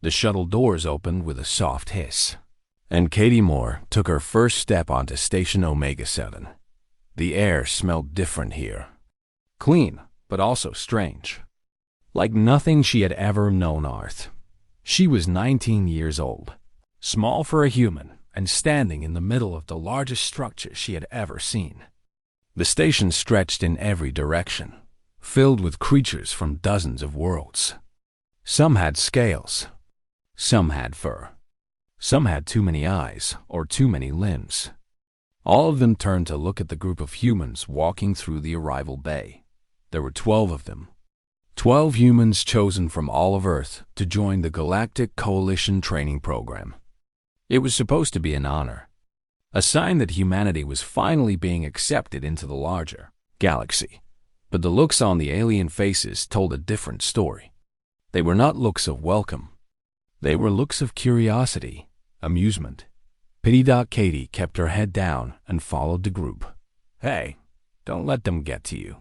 The shuttle doors opened with a soft hiss, and Katie Moore took her first step onto Station Omega 7. The air smelled different here. Clean, but also strange. Like nothing she had ever known on Earth. She was 19 years old, small for a human, and standing in the middle of the largest structure she had ever seen. The station stretched in every direction, filled with creatures from dozens of worlds. Some had scales. Some had fur. Some had too many eyes or too many limbs. All of them turned to look at the group of humans walking through the arrival bay. There were 12 of them. 12 humans chosen from all of Earth to join the Galactic Coalition training program. It was supposed to be an honor, a sign that humanity was finally being accepted into the larger galaxy. But the looks on the alien faces told a different story. They were not looks of welcome. They were looks of curiosity, amusement. Pity. Katie kept her head down and followed the group. Hey, don't let them get to you.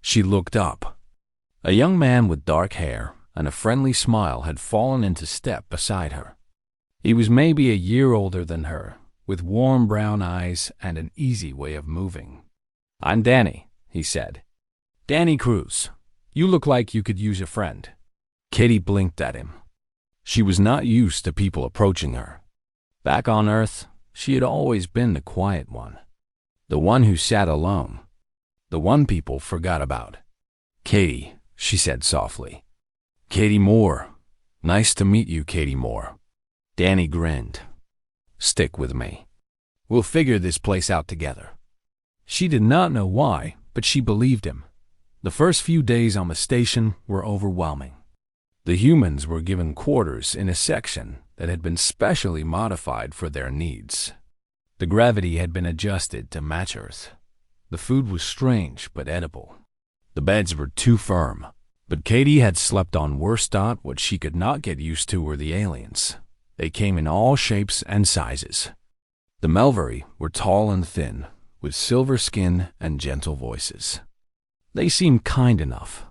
She looked up. A young man with dark hair and a friendly smile had fallen into step beside her. He was maybe a year older than her, with warm brown eyes and an easy way of moving. I'm Danny, he said. Danny Cruz. You look like you could use a friend. Katie blinked at him. She was not used to people approaching her. Back on Earth, she had always been the quiet one. The one who sat alone. The one people forgot about. Katie, she said softly. Katie Moore. Nice to meet you, Katie Moore. Danny grinned. Stick with me. We'll figure this place out together. She did not know why, but she believed him. The first few days on the station were overwhelming. The humans were given quarters in a section that had been specially modified for their needs. The gravity had been adjusted to match Earth. The food was strange but edible. The beds were too firm, but Katie had slept on worse. What she could not get used to were the aliens. They came in all shapes and sizes. The Melvari were tall and thin, with silver skin and gentle voices. They seemed kind enough.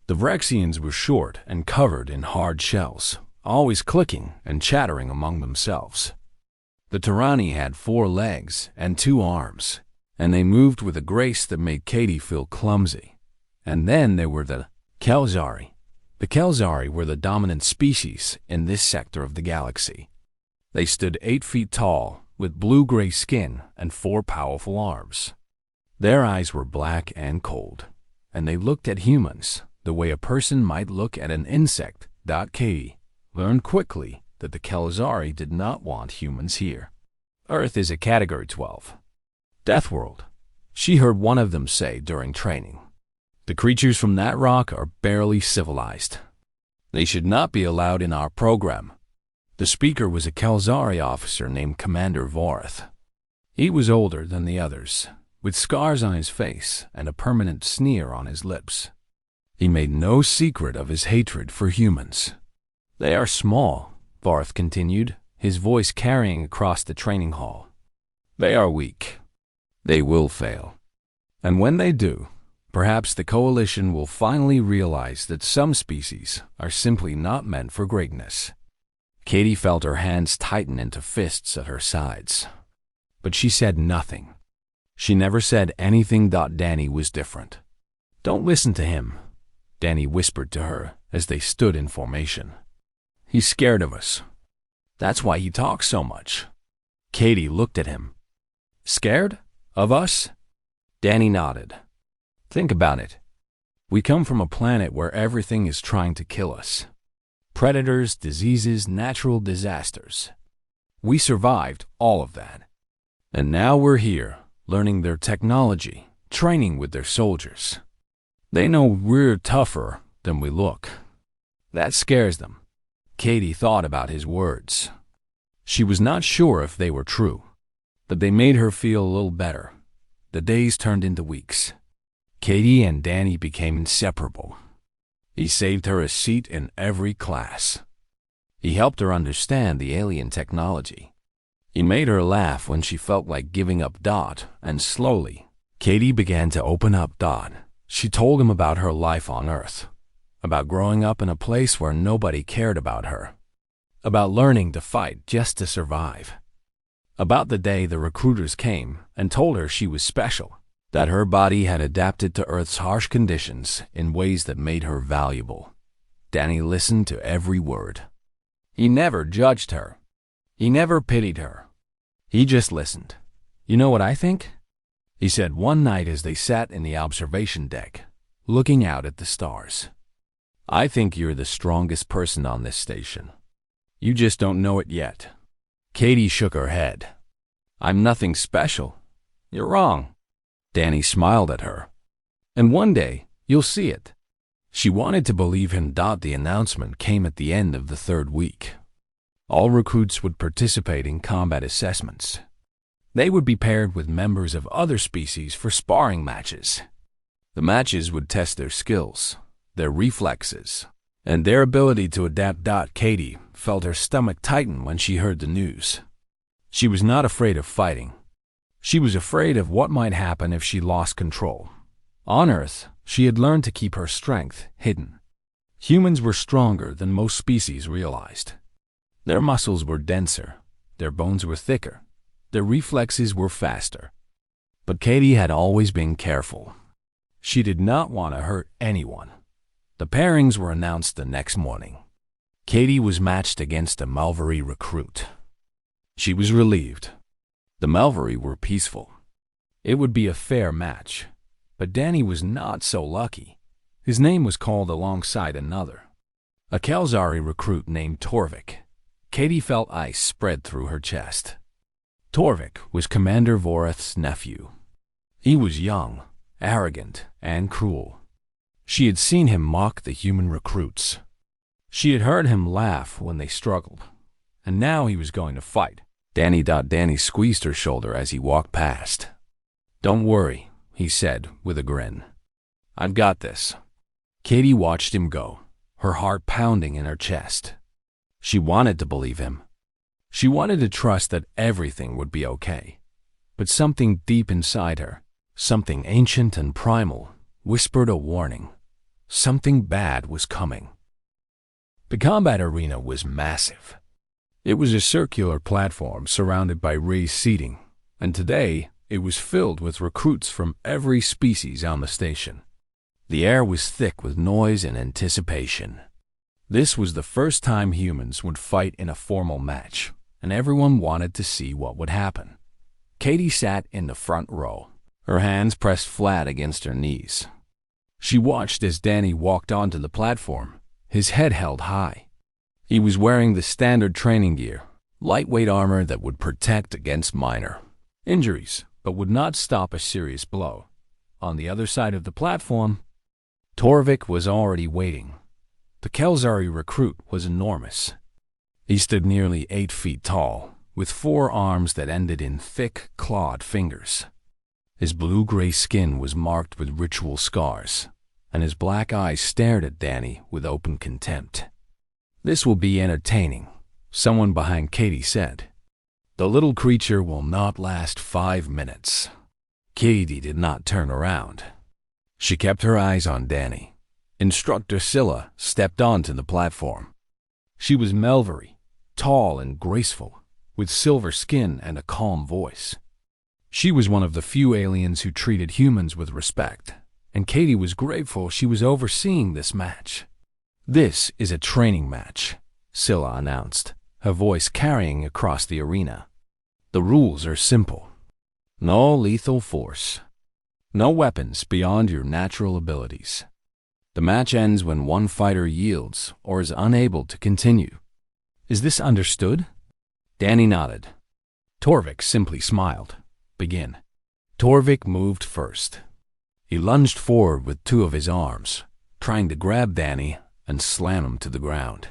The Vrexians were short and covered in hard shells, always clicking and chattering among themselves. The Tyranni had 4 legs and 2 arms, and they moved with a grace that made Katie feel clumsy. And then there were the Kelzari. The Kelzari were the dominant species in this sector of the galaxy. They stood 8 feet tall, with blue-gray skin and 4 powerful arms. Their eyes were black and cold, and they looked at humans the way a person might look at an insect. Katie learned quickly that the Kelzari did not want humans here. Earth is a Category 12. Deathworld, she heard one of them say during training. The creatures from that rock are barely civilized. They should not be allowed in our program. The speaker was a Kelzari officer named Commander Vorath. He was older than the others, with scars on his face and a permanent sneer on his lips. He made no secret of his hatred for humans. They are small, Vorath continued, his voice carrying across the training hall. They are weak. They will fail. And when they do, perhaps the Coalition will finally realize that some species are simply not meant for greatness. Katie felt her hands tighten into fists at her sides. But she said nothing. She never said anything. Danny was different. Don't listen to him, Danny whispered to her as they stood in formation. He's scared of us. That's why he talks so much. Katie looked at him. Scared? Of us? Danny nodded. Think about it. We come from a planet where everything is trying to kill us. Predators, diseases, natural disasters. We survived all of that. And now we're here, learning their technology, training with their soldiers. They know we're tougher than we look. That scares them. Katie thought about his words. She was not sure if they were true, but they made her feel a little better. The days turned into weeks. Katie and Danny became inseparable. He saved her a seat in every class. He helped her understand the alien technology. He made her laugh when she felt like giving up. And slowly, Katie began to open up. She told him about her life on Earth, about growing up in a place where nobody cared about her. about learning to fight just to survive, about the day the recruiters came and told her she was special, that her body had adapted to Earth's harsh conditions in ways that made her valuable. Danny listened to every word. He never judged her. He never pitied her. He just listened. "You know what I think?" he said one night as they sat in the observation deck, looking out at the stars. "I think you're the strongest person on this station. You just don't know it yet." Katie shook her head. "I'm nothing special. You're wrong." Danny smiled at her. "And one day, you'll see it." She wanted to believe him. The announcement came at the end of the third week. All recruits would participate in combat assessments. They would be paired with members of other species for sparring matches. The matches would test their skills, their reflexes, and their ability to adapt. Katie felt her stomach tighten when she heard the news. She was not afraid of fighting. She was afraid of what might happen if she lost control. On Earth, she had learned to keep her strength hidden. Humans were stronger than most species realized. Their muscles were denser, their bones were thicker, their reflexes were faster. But Katie had always been careful. She did not want to hurt anyone. The pairings were announced the next morning. Katie was matched against a Malvery recruit. She was relieved. The Malvery were peaceful. It would be a fair match. But Danny was not so lucky. His name was called alongside another, a Kelzari recruit named Torvvic. Katie felt ice spread through her chest. Torvvic was Commander Voreth's nephew. He was young, arrogant, and cruel. She had seen him mock the human recruits. She had heard him laugh when they struggled. And now he was going to fight. Danny squeezed her shoulder as he walked past. "Don't worry," he said with a grin. "I've got this." Katie watched him go, her heart pounding in her chest. She wanted to believe him. She wanted to trust that everything would be okay. But something deep inside her, something ancient and primal, whispered a warning. Something bad was coming. The combat arena was massive. It was a circular platform surrounded by raised seating, and today it was filled with recruits from every species on the station. The air was thick with noise and anticipation. This was the first time humans would fight in a formal match, and everyone wanted to see what would happen. Katie sat in the front row, her hands pressed flat against her knees. She watched as Danny walked onto the platform, his head held high. He was wearing the standard training gear, lightweight armor that would protect against minor injuries, but would not stop a serious blow. On the other side of the platform, Torvvic was already waiting. The Kelzari recruit was enormous. He stood nearly 8 feet tall, with 4 arms that ended in thick, clawed fingers. His blue-gray skin was marked with ritual scars, and his black eyes stared at Danny with open contempt. "This will be entertaining," someone behind Katie said. "The little creature will not last 5 minutes." Katie did not turn around. She kept her eyes on Danny. Instructor Scylla stepped onto the platform. She was Malvery, tall and graceful, with silver skin and a calm voice. She was one of the few aliens who treated humans with respect, and Katie was grateful she was overseeing this match. "This is a training match," Scylla announced, her voice carrying across the arena. "The rules are simple. No lethal force. No weapons beyond your natural abilities. The match ends when one fighter yields or is unable to continue. Is this understood?" Danny nodded. Torvvic simply smiled. "Begin." Torvvic moved first. He lunged forward with 2 of his arms, trying to grab Danny and slam him to the ground.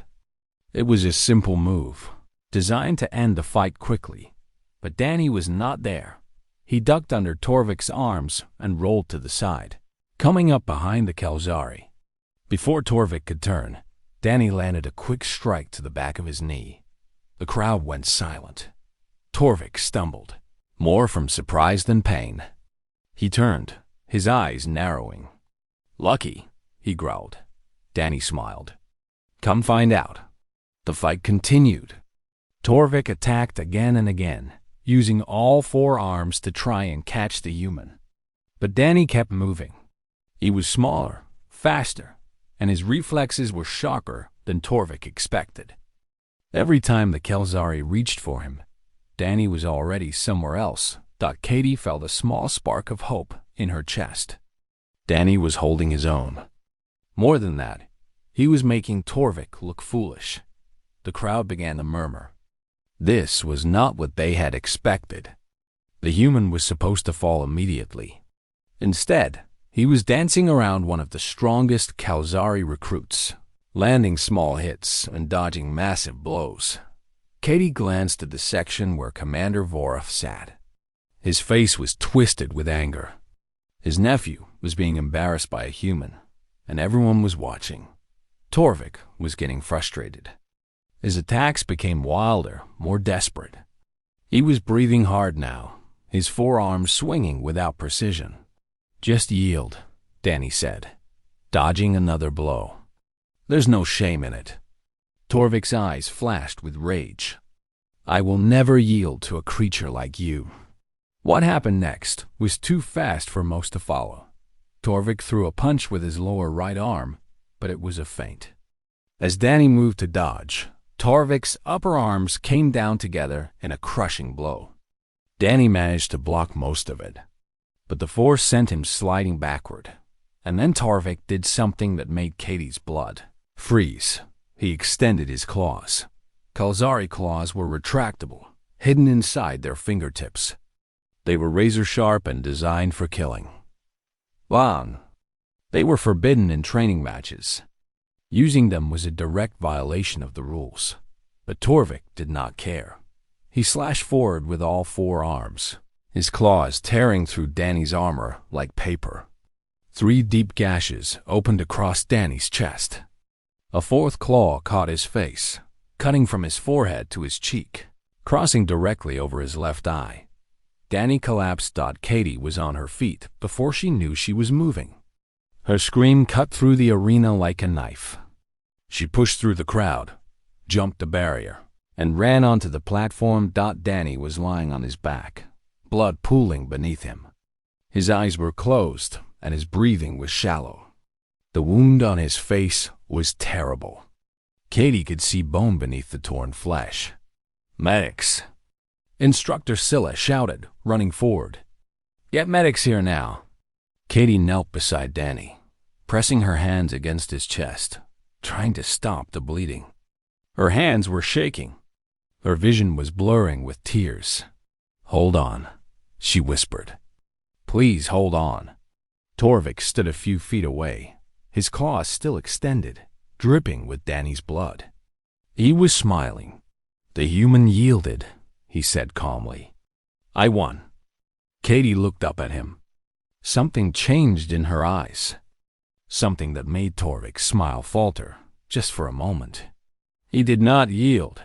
It was a simple move, designed to end the fight quickly, but Danny was not there. He ducked under Torvvic's arms and rolled to the side, coming up behind the Kelzari. Before Torvvic could turn, Danny landed a quick strike to the back of his knee. The crowd went silent. Torvvic stumbled, more from surprise than pain. He turned, his eyes narrowing. "Lucky," he growled. Danny smiled. "Come find out." The fight continued. Torvvic attacked again and again, using all four arms to try and catch the human. But Danny kept moving. He was smaller, faster, and his reflexes were sharper than Torvvic expected. Every time the Kelzari reached for him, Danny was already somewhere else. Katie felt a small spark of hope in her chest. Danny was holding his own. More than that, he was making Torvvic look foolish. The crowd began to murmur. This was not what they had expected. The human was supposed to fall immediately. Instead, he was dancing around one of the strongest Kelzari recruits, landing small hits and dodging massive blows. Katie glanced at the section where Commander Voreth sat. His face was twisted with anger. His nephew was being embarrassed by a human, and everyone was watching. Torvvic was getting frustrated. His attacks became wilder, more desperate. He was breathing hard now, his forearms swinging without precision. "Just yield," Danny said, dodging another blow. "There's no shame in it." Torvvic's eyes flashed with rage. "I will never yield to a creature like you." What happened next was too fast for most to follow. Torvvic threw a punch with his lower right arm, but it was a feint. As Danny moved to dodge, Torvvic's upper arms came down together in a crushing blow. Danny managed to block most of it, but the force sent him sliding backward. And then Torvvic did something that made Katie's blood freeze. He extended his claws. Kelzari claws were retractable, hidden inside their fingertips. They were razor-sharp and designed for killing. Long. They were forbidden in training matches. Using them was a direct violation of the rules. But Torvvic did not care. He slashed forward with all four arms, his claws tearing through Danny's armor like paper. 3 deep gashes opened across Danny's chest. A fourth claw caught his face, cutting from his forehead to his cheek, crossing directly over his left eye. Danny collapsed. Katie was on her feet before she knew she was moving. Her scream cut through the arena like a knife. She pushed through the crowd, jumped the barrier, and ran onto the platform. Danny was lying on his back, blood pooling beneath him. His eyes were closed, and his breathing was shallow. The wound on his face was terrible. Katie could see bone beneath the torn flesh. "Medics!" Instructor Scylla shouted, running forward. "Get medics here now." Katie knelt beside Danny, pressing her hands against his chest, trying to stop the bleeding. Her hands were shaking. Her vision was blurring with tears. "Hold on," she whispered. "Please hold on." Torvvic stood a few feet away, his claws still extended, dripping with Danny's blood. He was smiling. "The human yielded," he said calmly. "I won." Katie looked up at him. Something changed in her eyes. Something that made Torvvic smile falter, just for a moment. "He did not yield,"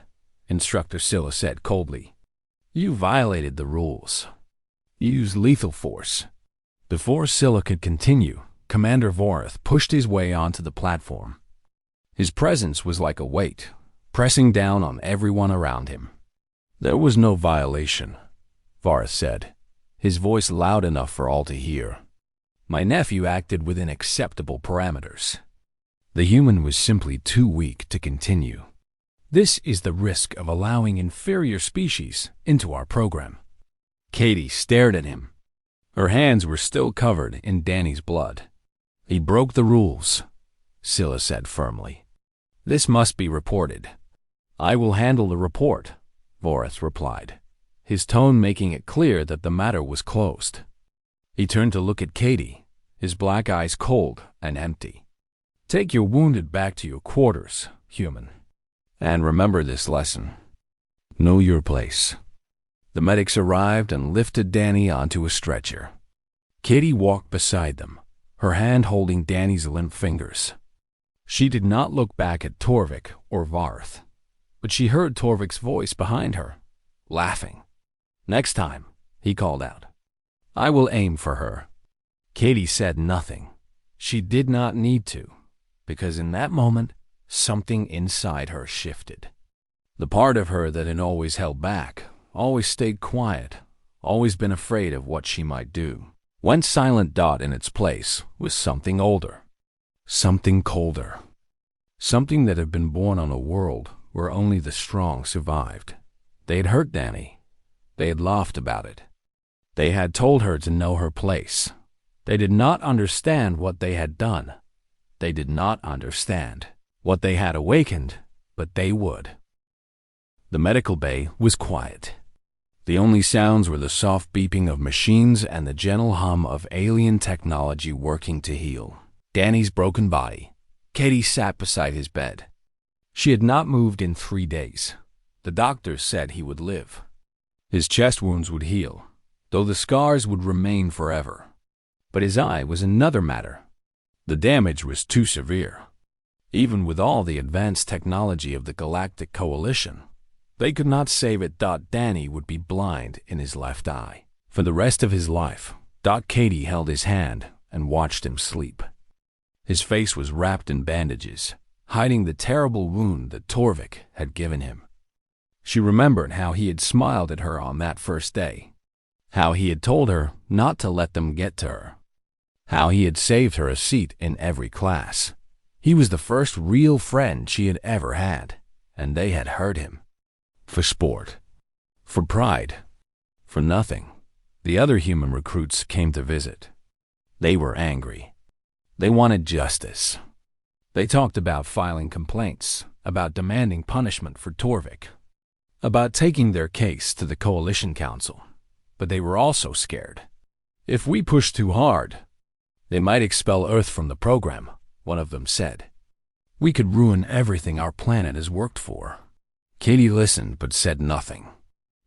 Instructor Scylla said coldly. "You violated the rules. You used lethal force." Before Scylla could continue, Commander Voreth pushed his way onto the platform. His presence was like a weight, pressing down on everyone around him. "There was no violation," Voreth said, his voice loud enough for all to hear. "My nephew acted within acceptable parameters. The human was simply too weak to continue. This is the risk of allowing inferior species into our program." Katie stared at him. Her hands were still covered in Danny's blood. "He broke the rules," Scylla said firmly. "This must be reported." "I will handle the report," Voreth replied, his tone making it clear that the matter was closed. He turned to look at Katie, his black eyes cold and empty. "Take your wounded back to your quarters, human. And remember this lesson. Know your place." The medics arrived and lifted Danny onto a stretcher. Katie walked beside them, her hand holding Danny's limp fingers. She did not look back at Torvvic or Voreth, but she heard Torvic's voice behind her, laughing. "Next time," he called out, "I will aim for her." Katie said nothing. She did not need to, because in that moment, something inside her shifted. The part of her that had always held back, always stayed quiet, always been afraid of what she might do, went silent. In its place was something older, something colder, something that had been born on a world where only the strong survived. They had hurt Danny. They had laughed about it. They had told her to know her place. They did not understand what they had done. They did not understand what they had awakened, but they would. The medical bay was quiet. The only sounds were the soft beeping of machines and the gentle hum of alien technology working to heal Danny's broken body. Katie sat beside his bed. She had not moved in 3 days. The doctors said he would live. His chest wounds would heal, though the scars would remain forever. But his eye was another matter. The damage was too severe. Even with all the advanced technology of the Galactic Coalition, they could not save it. Danny would be blind in his left eye for the rest of his life. Katie held his hand and watched him sleep. His face was wrapped in bandages, hiding the terrible wound that Torvvic had given him. She remembered how he had smiled at her on that first day, how he had told her not to let them get to her, how he had saved her a seat in every class. He was the first real friend she had ever had, and they had hurt him. For sport, for pride, for nothing. The other human recruits came to visit. They were angry. They wanted justice. They talked about filing complaints, about demanding punishment for Torvvic, about taking their case to the Coalition Council. But they were also scared. If we push too hard, they might expel Earth from the program, one of them said. We could ruin everything our planet has worked for. Katie listened but said nothing.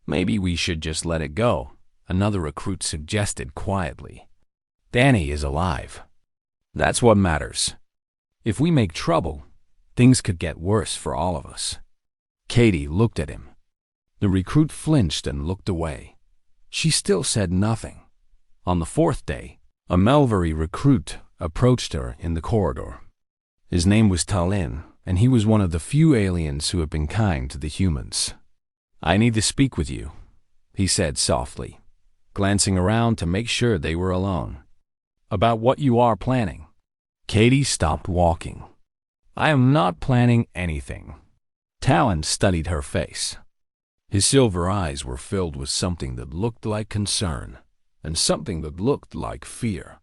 Maybe we should just let it go, another recruit suggested quietly. Danny is alive. That's what matters. If we make trouble, things could get worse for all of us. Katie looked at him. The recruit flinched and looked away. She still said nothing. On the 4th day, a Melvery recruit approached her in the corridor. His name was Talin, and he was one of the few aliens who had been kind to the humans. I need to speak with you, he said softly, glancing around to make sure they were alone. About what you are planning. Katie stopped walking. I am not planning anything. Talon studied her face. His silver eyes were filled with something that looked like concern, and something that looked like fear.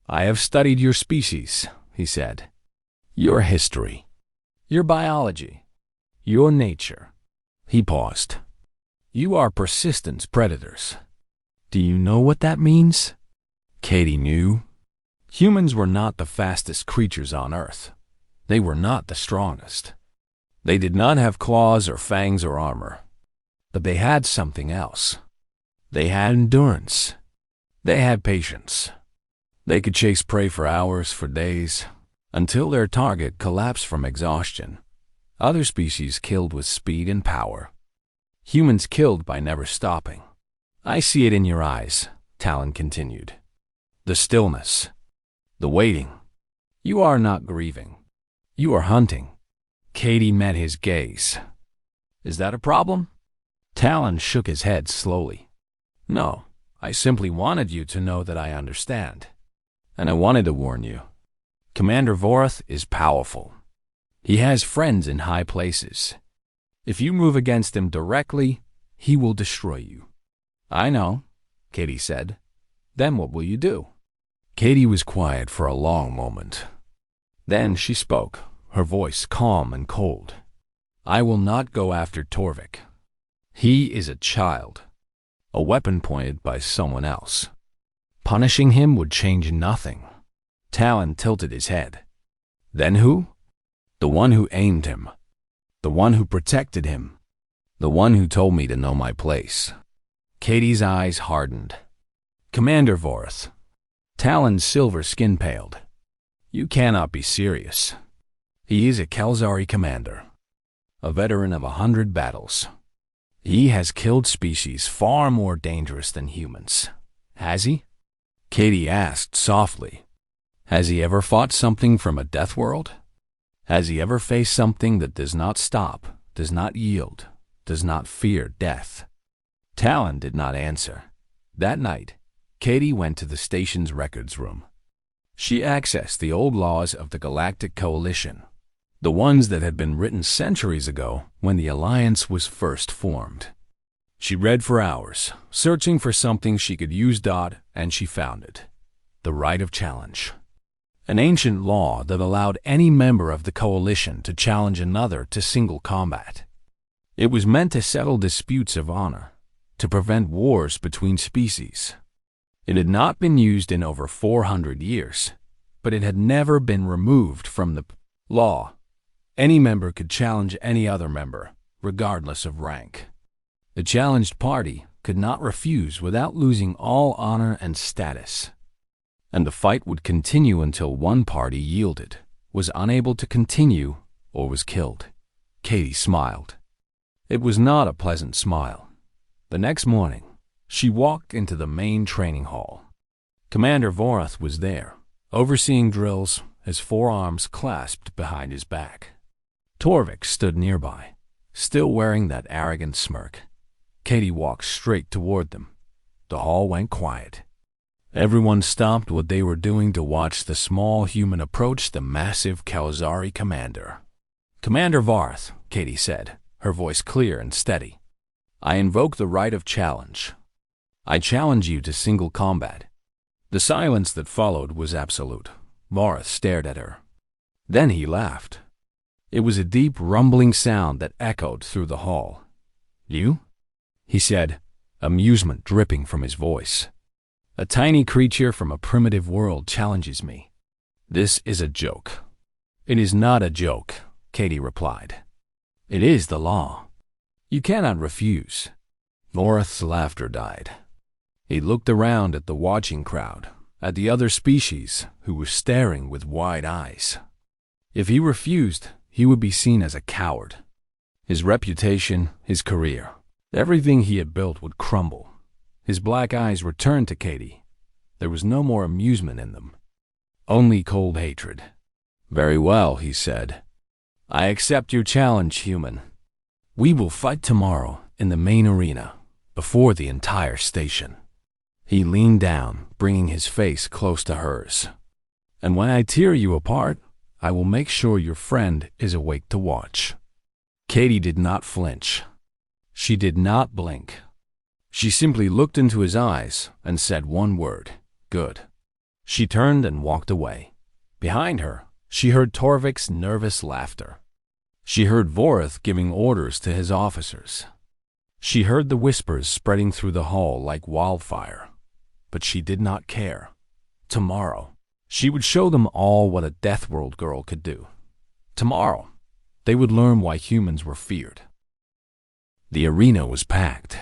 I have studied your species, he said. Your history. Your biology, your nature. He paused. You are persistence predators. Do you know what that means? Katie knew. Humans were not the fastest creatures on Earth. They were not the strongest. They did not have claws or fangs or armor. But they had something else. They had endurance. They had patience. They could chase prey for hours, for days, until their target collapsed from exhaustion. Other species killed with speed and power. Humans killed by never stopping. I see it in your eyes, Talon continued. The stillness. The waiting. You are not grieving. You are hunting. Katie met his gaze. Is that a problem? Talon shook his head slowly. No, I simply wanted you to know that I understand. And I wanted to warn you. Commander Vorath is powerful. He has friends in high places. If you move against him directly, he will destroy you. I know, Katie said. Then what will you do? Katie was quiet for a long moment. Then she spoke, her voice calm and cold. I will not go after Torvvic. He is a child, a weapon pointed by someone else. Punishing him would change nothing. Talon tilted his head. Then who? The one who aimed him. The one who protected him. The one who told me to know my place. Katie's eyes hardened. Commander Vorath. Talon's silver skin paled. You cannot be serious. He is a Kelzari commander, a veteran of 100 battles. He has killed species far more dangerous than humans. Has he? Katie asked softly. Has he ever fought something from a Deathworld? Has he ever faced something that does not stop, does not yield, does not fear death. Talon did not answer. That night, Katie went to the station's records room. She accessed the old laws of the Galactic Coalition, the ones that had been written centuries ago when the Alliance was first formed. She read for hours, searching for something she could use, and she found it. The right of challenge. An ancient law that allowed any member of the Coalition to challenge another to single combat. It was meant to settle disputes of honor, to prevent wars between species. It had not been used in over 400 years, but it had never been removed from the law. Any member could challenge any other member, regardless of rank. The challenged party could not refuse without losing all honor and status. And the fight would continue until one party yielded, was unable to continue, or was killed. Katie smiled. It was not a pleasant smile. The next morning, she walked into the main training hall. Commander Vorath was there, overseeing drills, his forearms clasped behind his back. Torvvic stood nearby, still wearing that arrogant smirk. Katie walked straight toward them. The hall went quiet. Everyone stopped what they were doing to watch the small human approach the massive Kalzari commander. "Commander Vorath," Katie said, her voice clear and steady. "I invoke the right of challenge. I challenge you to single combat." The silence that followed was absolute. Vorath stared at her. Then he laughed. It was a deep, rumbling sound that echoed through the hall. "You?" he said, amusement dripping from his voice. "A tiny creature from a primitive world challenges me. This is a joke." "It is not a joke," Katie replied. "It is the law. You cannot refuse." Vorath's laughter died. He looked around at the watching crowd, at the other species who were staring with wide eyes. If he refused, he would be seen as a coward. His reputation, his career, everything he had built would crumble. His black eyes returned to Katie. There was no more amusement in them, only cold hatred. "Very well," he said. "I accept your challenge, human. We will fight tomorrow in the main arena, before the entire station." He leaned down, bringing his face close to hers. "And when I tear you apart, I will make sure your friend is awake to watch." Katie did not flinch. She did not blink. She simply looked into his eyes and said one word, "Good." She turned and walked away. Behind her, she heard Torvvic's nervous laughter. She heard Vorath giving orders to his officers. She heard the whispers spreading through the hall like wildfire. But she did not care. Tomorrow, she would show them all what a Deathworld girl could do. Tomorrow, they would learn why humans were feared. The arena was packed.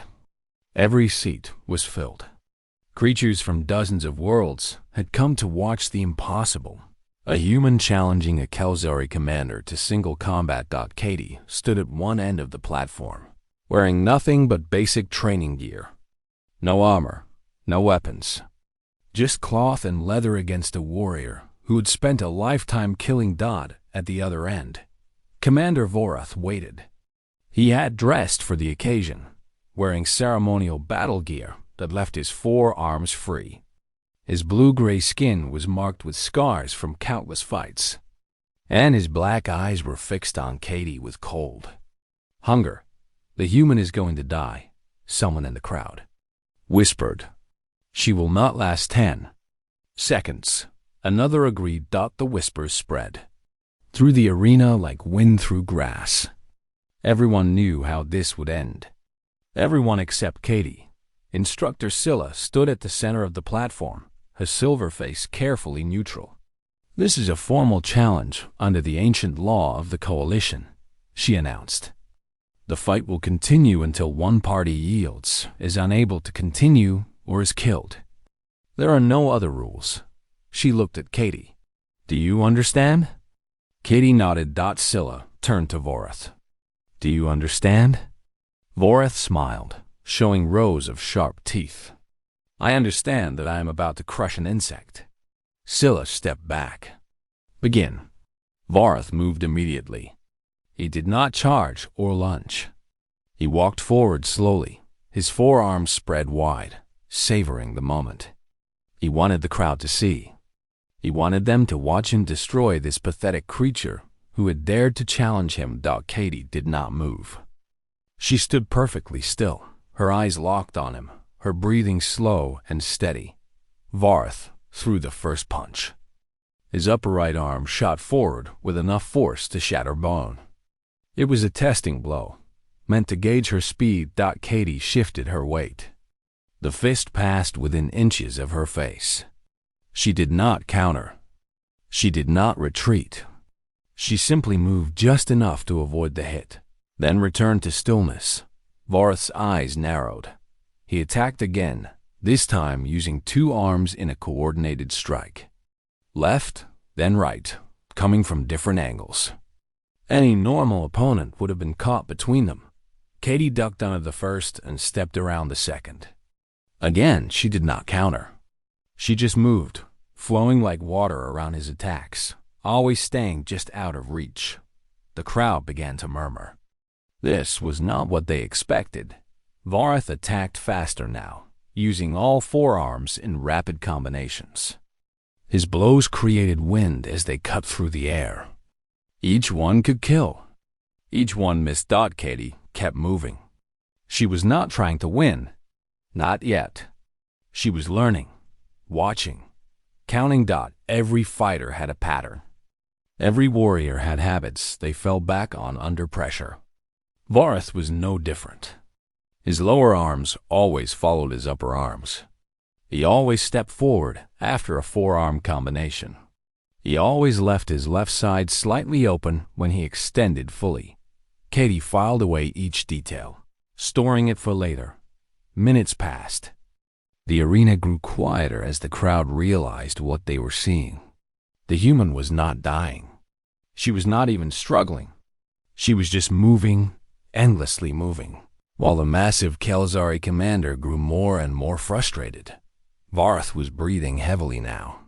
Every seat was filled. Creatures from dozens of worlds had come to watch the impossible. A human challenging a Kalzari commander to single combat. Katie stood at one end of the platform, wearing nothing but basic training gear. No armor, no weapons. Just cloth and leather against a warrior who had spent a lifetime killing Dodd at the other end. Commander Vorath waited. He had dressed for the occasion, wearing ceremonial battle gear that left his forearms free. His blue-gray skin was marked with scars from countless fights, and his black eyes were fixed on Katie with cold. "Hunger. The human is going to die," someone in the crowd whispered. "She will not last 10 seconds. Another agreed. The whispers spread through the arena like wind through grass. Everyone knew how this would end. Everyone except Katie. Instructor Scylla stood at the center of the platform, her silver face carefully neutral. "This is a formal challenge under the ancient law of the Coalition," she announced. "The fight will continue until one party yields, is unable to continue, or is killed. There are no other rules." She looked at Katie. "Do you understand?" Katie nodded. Scylla turned to Vorath. "Do you understand?" Vorath smiled, showing rows of sharp teeth. "I understand that I am about to crush an insect." Scylla stepped back. "Begin." Vorath moved immediately. He did not charge or lunge. He walked forward slowly, his forearms spread wide, savoring the moment. He wanted the crowd to see. He wanted them to watch him destroy this pathetic creature who had dared to challenge him. Katie did not move. She stood perfectly still, her eyes locked on him, her breathing slow and steady. Varth threw the first punch. His upper right arm shot forward with enough force to shatter bone. It was a testing blow, meant to gauge her speed. Katie shifted her weight. The fist passed within inches of her face. She did not counter. She did not retreat. She simply moved just enough to avoid the hit, then returned to stillness. Varth's eyes narrowed. He attacked again, this time using two arms in a coordinated strike. Left, then right, coming from different angles. Any normal opponent would have been caught between them. Katie ducked under the first and stepped around the second. Again, she did not counter. She just moved, flowing like water around his attacks, always staying just out of reach. The crowd began to murmur. This was not what they expected. Varth attacked faster now, using all forearms in rapid combinations. His blows created wind as they cut through the air. Each one could kill. Each one missed. Katie kept moving. She was not trying to win. Not yet. She was learning, watching, counting. Every fighter had a pattern. Every warrior had habits they fell back on under pressure. Varth was no different. His lower arms always followed his upper arms. He always stepped forward after a forearm combination. He always left his left side slightly open when he extended fully. Katie filed away each detail, storing it for later. Minutes passed. The arena grew quieter as the crowd realized what they were seeing. The human was not dying. She was not even struggling. She was just moving, endlessly moving, while the massive Kelzari commander grew more and more frustrated. Varth was breathing heavily now.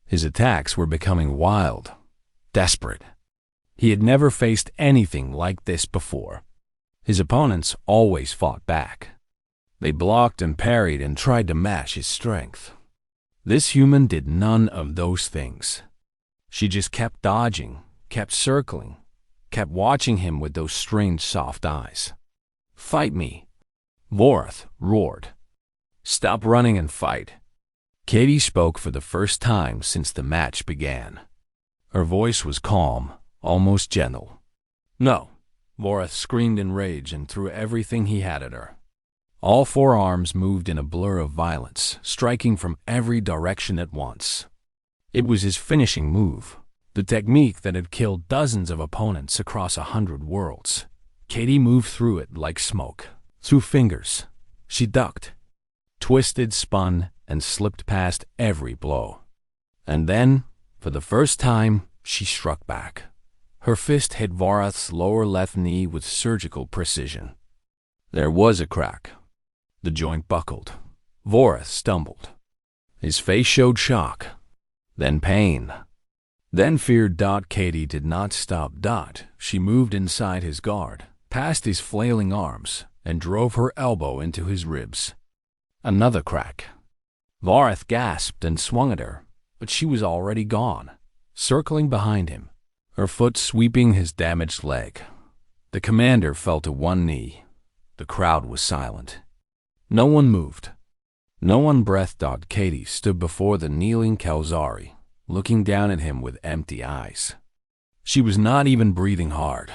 His attacks were becoming wild, desperate. He had never faced anything like this before. His opponents always fought back. They blocked and parried and tried to match his strength. This human did none of those things. She just kept dodging, kept circling, kept watching him with those strange soft eyes. Fight me, Varth roared. Stop running and fight. Katie spoke for the first time since the match began. Her voice was calm, almost gentle. No, Varth screamed in rage and threw everything he had at her. All four arms moved in a blur of violence, striking from every direction at once. It was his finishing move, the technique that had killed dozens of opponents across 100 worlds. Katie moved through it like smoke, through fingers. She ducked, twisted, spun, and slipped past every blow. And then, for the first time, she struck back. Her fist hit Varth's lower left knee with surgical precision. There was a crack. The joint buckled. Varth stumbled. His face showed shock, then pain, then fear. Katie did not stop. She moved inside his guard, past his flailing arms, and drove her elbow into his ribs. Another crack. Varth gasped and swung at her, but she was already gone, circling behind him, her foot sweeping his damaged leg. The commander fell to one knee. The crowd was silent. No one moved. No one breathed. Katie stood before the kneeling Kelzari, looking down at him with empty eyes. She was not even breathing hard.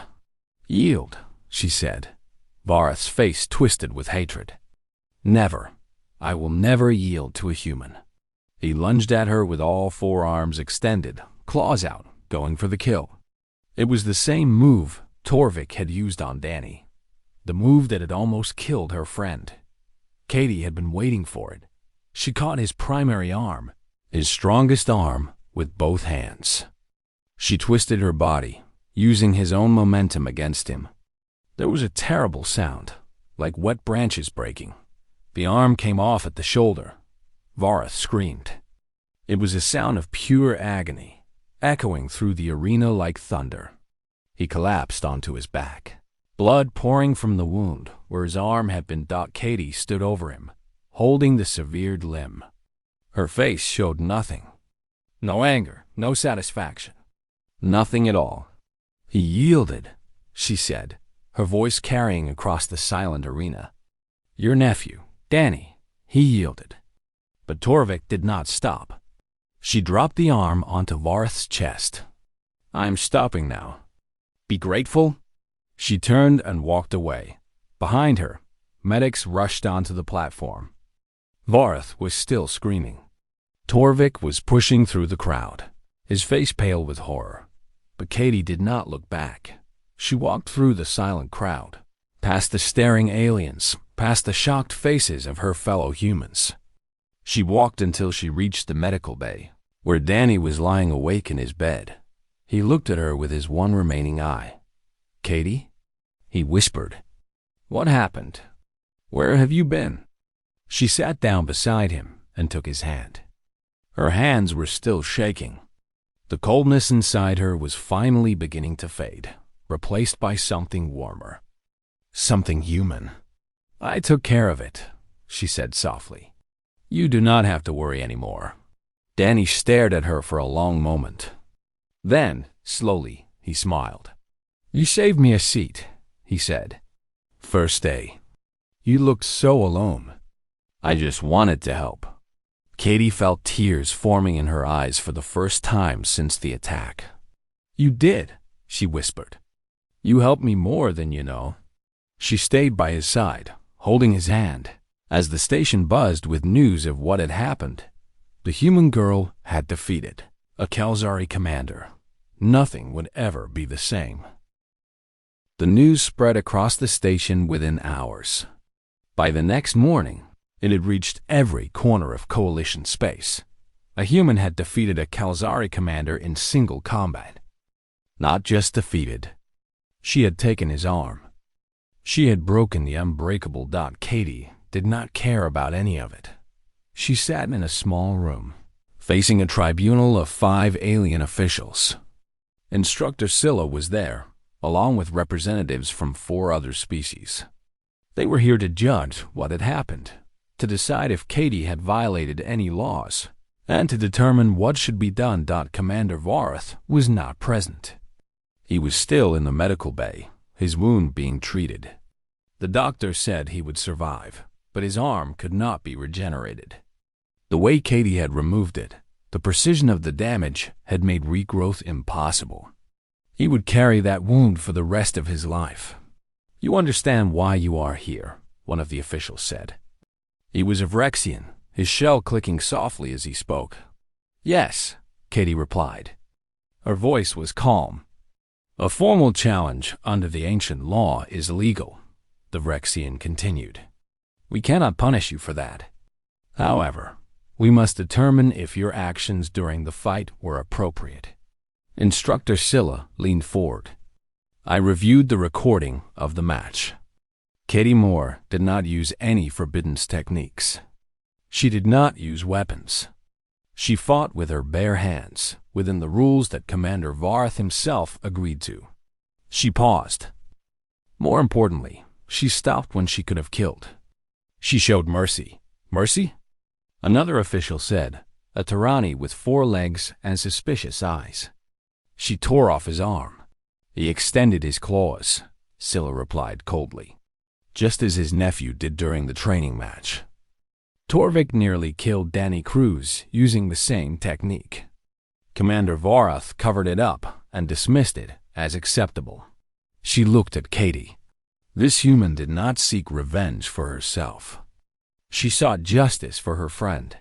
Yield, she said. Varth's face twisted with hatred. Never. I will never yield to a human. He lunged at her with all four arms extended, claws out, going for the kill. It was the same move Torvvic had used on Danny, the move that had almost killed her friend. Katie had been waiting for it. She caught his primary arm, his strongest arm, with both hands. She twisted her body, using his own momentum against him. There was a terrible sound, like wet branches breaking. The arm came off at the shoulder. Varth screamed. It was a sound of pure agony, echoing through the arena like thunder. He collapsed onto his back, blood pouring from the wound where his arm had been. Katie stood over him, holding the severed limb. Her face showed nothing. No anger, no satisfaction. Nothing at all. He yielded, she said, her voice carrying across the silent arena. Your nephew, Danny, he yielded. But Torvvic did not stop. She dropped the arm onto Varth's chest. I'm stopping now. Be grateful? She turned and walked away. Behind her, medics rushed onto the platform. Varth was still screaming. Torvvic was pushing through the crowd, his face pale with horror. But Katie did not look back. She walked through the silent crowd, past the staring aliens, past the shocked faces of her fellow humans. She walked until she reached the medical bay, where Danny was lying awake in his bed. He looked at her with his one remaining eye. Katie? He whispered. What happened? Where have you been? She sat down beside him and took his hand. Her hands were still shaking. The coldness inside her was finally beginning to fade, replaced by something warmer. Something human. I took care of it, she said softly. You do not have to worry anymore. Danny stared at her for a long moment. Then, slowly, he smiled. You saved me a seat, he said. First day. You looked so alone. I just wanted to help. Katie felt tears forming in her eyes for the first time since the attack. You did, she whispered. You helped me more than you know. She stayed by his side, holding his hand. As the station buzzed with news of what had happened, the human girl had defeated a Kelzari commander. Nothing would ever be the same. The news spread across the station within hours. By the next morning, it had reached every corner of Coalition space. A human had defeated a Kelzari commander in single combat. Not just defeated. She had taken his arm. She had broken the unbreakable. Katie did not care about any of it. She sat in a small room, facing a tribunal of 5 alien officials. Instructor Scylla was there, along with representatives from 4 other species. They were here to judge what had happened, to decide if Katie had violated any laws, and to determine what should be done. Commander Varth was not present. He was still in the medical bay, his wound being treated. The doctor said he would survive, but his arm could not be regenerated. The way Katie had removed it, the precision of the damage had made regrowth impossible. He would carry that wound for the rest of his life. You understand why you are here, one of the officials said. He was a Vrexian, his shell clicking softly as he spoke. Yes, Katie replied. Her voice was calm. A formal challenge under the ancient law is legal, the Vrexian continued. We cannot punish you for that. However, we must determine if your actions during the fight were appropriate. Instructor Scylla leaned forward. I reviewed the recording of the match. Katie Moore did not use any forbidden techniques. She did not use weapons. She fought with her bare hands, within the rules that Commander Varth himself agreed to. She paused. More importantly, she stopped when she could have killed. She showed mercy. Mercy? Another official said, a tyranny with 4 legs and suspicious eyes. She tore off his arm. He extended his claws, Scylla replied coldly, just as his nephew did during the training match. Torvvic nearly killed Danny Cruz using the same technique. Commander Varth covered it up and dismissed it as acceptable. She looked at Katie. This human did not seek revenge for herself. She sought justice for her friend.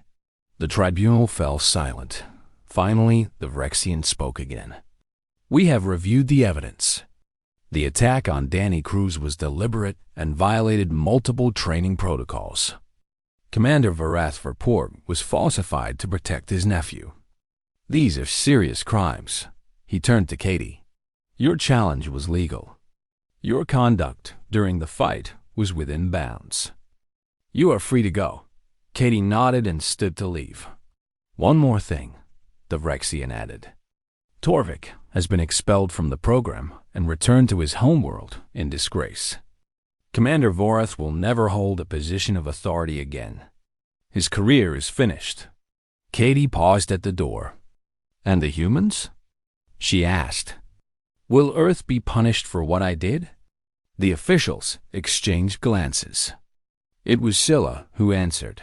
The tribunal fell silent. Finally, the Vrexian spoke again. We have reviewed the evidence. The attack on Danny Cruz was deliberate and violated multiple training protocols. Commander Varath's report was falsified to protect his nephew. These are serious crimes. He turned to Katie. Your challenge was legal. Your conduct during the fight was within bounds. You are free to go. Katie nodded and stood to leave. One more thing, the Vrexian added. Torvvic, has been expelled from the program and returned to his homeworld in disgrace. Commander Vorath will never hold a position of authority again. His career is finished. Katie paused at the door. And the humans? She asked. Will Earth be punished for what I did? The officials exchanged glances. It was Scylla who answered.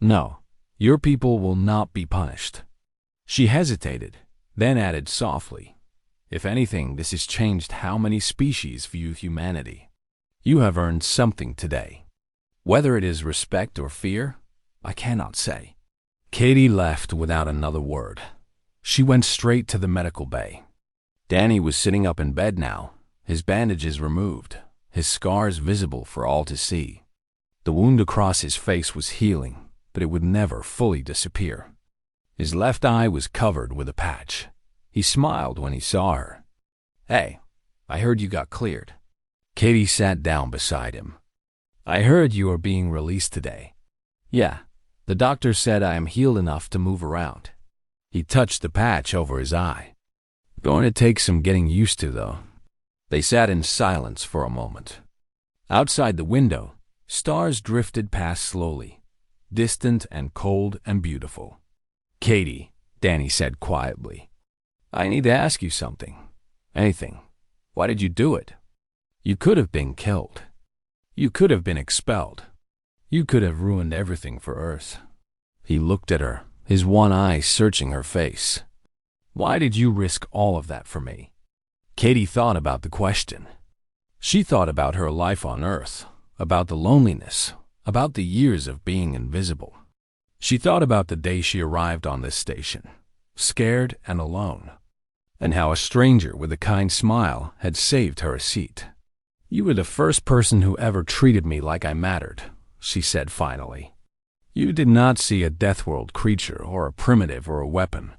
No, your people will not be punished. She hesitated, then added softly, if anything, this has changed how many species view humanity. You have earned something today. Whether it is respect or fear, I cannot say. Katie left without another word. She went straight to the medical bay. Danny was sitting up in bed now, his bandages removed, his scars visible for all to see. The wound across his face was healing, but it would never fully disappear. His left eye was covered with a patch. He smiled when he saw her. Hey, I heard you got cleared. Katie sat down beside him. I heard you are being released today. Yeah, the doctor said I am healed enough to move around. He touched the patch over his eye. Going to take some getting used to, though. They sat in silence for a moment. Outside the window, stars drifted past slowly, distant and cold and beautiful. Katie, Danny said quietly, I need to ask you something. Anything. Why did you do it? You could have been killed. You could have been expelled. You could have ruined everything for Earth. He looked at her, his one eye searching her face. Why did you risk all of that for me? Katie thought about the question. She thought about her life on Earth, about the loneliness, about the years of being invisible. She thought about the day she arrived on this station, scared and alone, and how a stranger with a kind smile had saved her a seat. You were the first person who ever treated me like I mattered, she said finally. You did not see a Deathworld creature or a primitive or a weapon.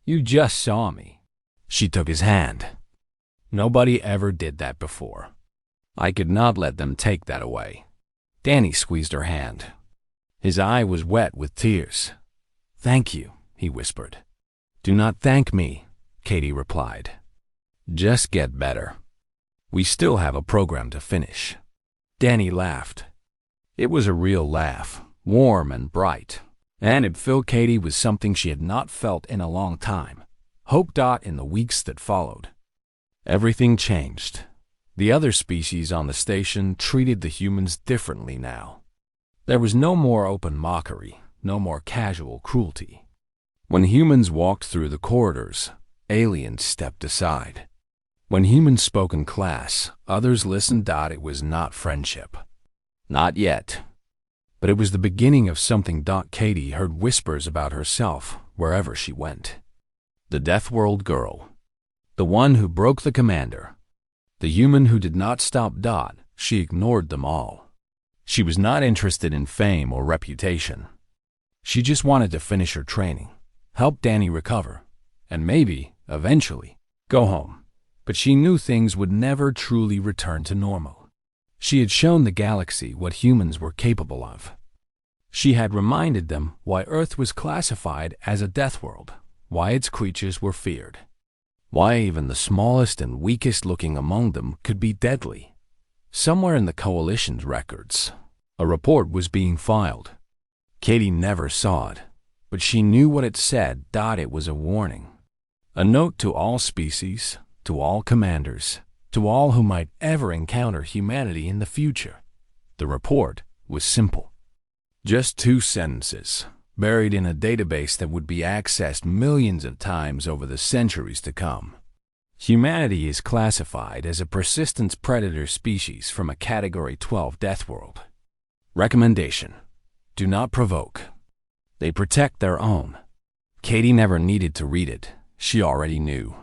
You just saw me. She took his hand. Nobody ever did that before. I could not let them take that away. Danny squeezed her hand. His eye was wet with tears. Thank you, he whispered. Do not thank me, Katie replied. Just get better. We still have a program to finish. Danny laughed. It was a real laugh, warm and bright, and it filled Katie with something she had not felt in a long time, hope in the weeks that followed. Everything changed. The other species on the station treated the humans differently now. There was no more open mockery, no more casual cruelty. When humans walked through the corridors, aliens stepped aside. When humans spoke in class, others listened. It was not friendship. Not yet. But it was the beginning of something. Katie heard whispers about herself wherever she went. The Deathworld girl. The one who broke the commander. The human who did not stop. She ignored them all. She was not interested in fame or reputation. She just wanted to finish her training, help Danny recover, and maybe, eventually, go home. But she knew things would never truly return to normal. She had shown the galaxy what humans were capable of. She had reminded them why Earth was classified as a death world, why its creatures were feared, why even the smallest and weakest looking among them could be deadly. Somewhere in the Coalition's records, a report was being filed. Katie never saw it, but she knew what it said. It was a warning. A note to all species, to all commanders, to all who might ever encounter humanity in the future. The report was simple. Just 2 sentences, buried in a database that would be accessed millions of times over the centuries to come. Humanity is classified as a persistent predator species from a Category 12 death world. Recommendation: do not provoke. They protect their own. Katie never needed to read it. She already knew.